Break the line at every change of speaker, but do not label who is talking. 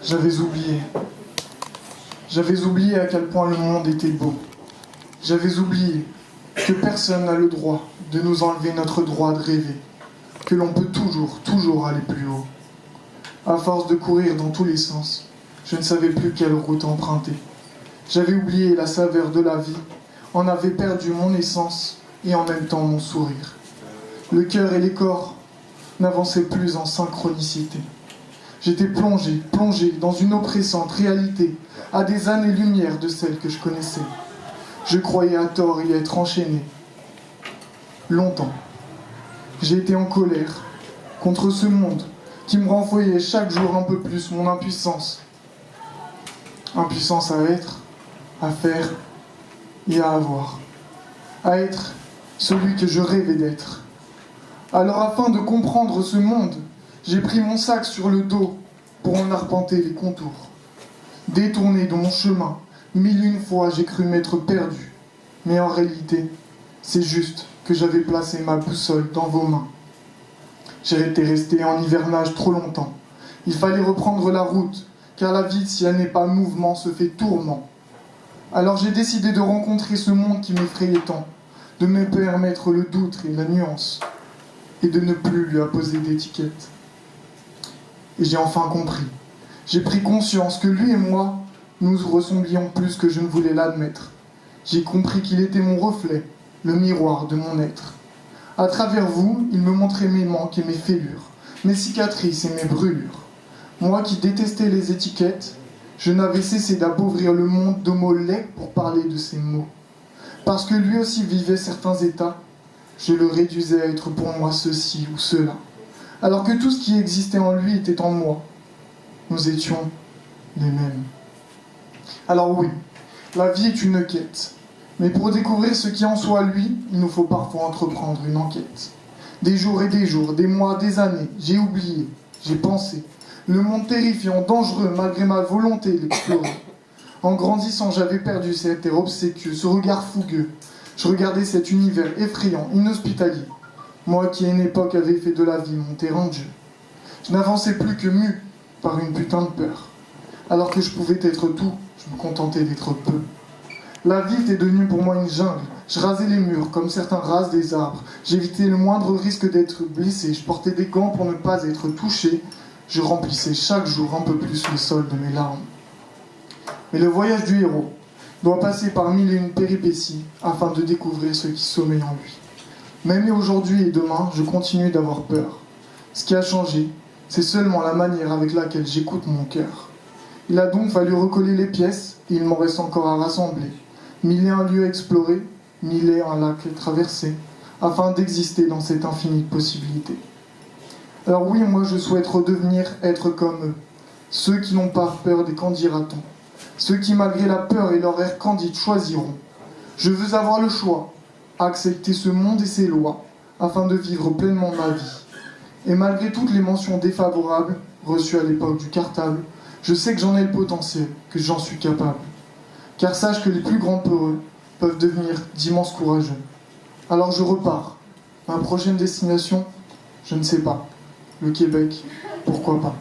J'avais oublié. J'avais oublié à quel point le monde était beau. J'avais oublié que personne n'a le droit de nous enlever notre droit de rêver, que l'on peut toujours aller plus haut. À force de courir dans tous les sens, je ne savais plus quelle route emprunter. J'avais oublié la saveur de la vie, en avais perdu mon essence et en même temps mon sourire. Le cœur et les corps n'avançaient plus en synchronicité. J'étais plongé dans une oppressante réalité, à des années-lumière de celle que je connaissais. Je croyais à tort y être enchaîné. Longtemps. J'ai été en colère contre ce monde qui me renvoyait chaque jour un peu plus mon impuissance. Impuissance à être, à faire et à avoir. À être celui que je rêvais d'être. Alors afin de comprendre ce monde, j'ai pris mon sac sur le dos pour en arpenter les contours. Détourné de mon chemin, 1001 fois j'ai cru m'être perdu. Mais en réalité, c'est juste que j'avais placé ma boussole dans vos mains. J'ai été resté en hivernage trop longtemps. Il fallait reprendre la route, car la vie, si elle n'est pas mouvement, se fait tourment. Alors j'ai décidé de rencontrer ce monde qui m'effrayait tant, de me permettre le doute et la nuance, et de ne plus lui apposer d'étiquette. Et j'ai enfin compris. J'ai pris conscience que lui et moi, nous ressemblions plus que je ne voulais l'admettre. J'ai compris qu'il était mon reflet, le miroir de mon être. À travers vous, il me montrait mes manques et mes fêlures, mes cicatrices et mes brûlures. Moi qui détestais les étiquettes, je n'avais cessé d'appauvrir le monde de mots laids pour parler de ces mots. Parce que lui aussi vivait certains états, je le réduisais à être pour moi ceci ou cela. Alors que tout ce qui existait en lui était en moi. Nous étions les mêmes. Alors oui, la vie est une quête. Mais pour découvrir ce qui en soit lui, il nous faut parfois entreprendre une enquête. Des jours et des jours, des mois, des années, j'ai oublié, j'ai pensé. Le monde terrifiant, dangereux, malgré ma volonté d'explorer. En grandissant, j'avais perdu cet air obséquieux, ce regard fougueux. Je regardais cet univers effrayant, inhospitalier. Moi qui à une époque avais fait de la vie mon terrain de jeu. Je n'avançais plus que mu par une putain de peur. Alors que je pouvais être tout, je me contentais d'être peu. La vie était devenue pour moi une jungle. Je rasais les murs comme certains rasent des arbres. J'évitais le moindre risque d'être blessé. Je portais des gants pour ne pas être touché. Je remplissais chaque jour un peu plus le sol de mes larmes. Mais le voyage du héros doit passer par 1001 péripéties afin de découvrir ce qui sommeille en lui. Même aujourd'hui et demain, je continue d'avoir peur. Ce qui a changé, c'est seulement la manière avec laquelle j'écoute mon cœur. Il a donc fallu recoller les pièces et il m'en reste encore à rassembler. 1001 lieux explorés, 1001 lacs traversés, afin d'exister dans cette infinie possibilité. Alors oui, moi je souhaite redevenir être comme eux, ceux qui n'ont pas peur des qu'en dira-t-on, ceux qui malgré la peur et leur air candide choisiront. Je veux avoir le choix, accepter ce monde et ses lois, afin de vivre pleinement ma vie. Et malgré toutes les mentions défavorables, reçues à l'époque du cartable, je sais que j'en ai le potentiel, que j'en suis capable. Car sache que les plus grands peureux peuvent devenir d'immenses courageux. Alors je repars. Ma prochaine destination, je ne sais pas. Le Québec, pourquoi pas.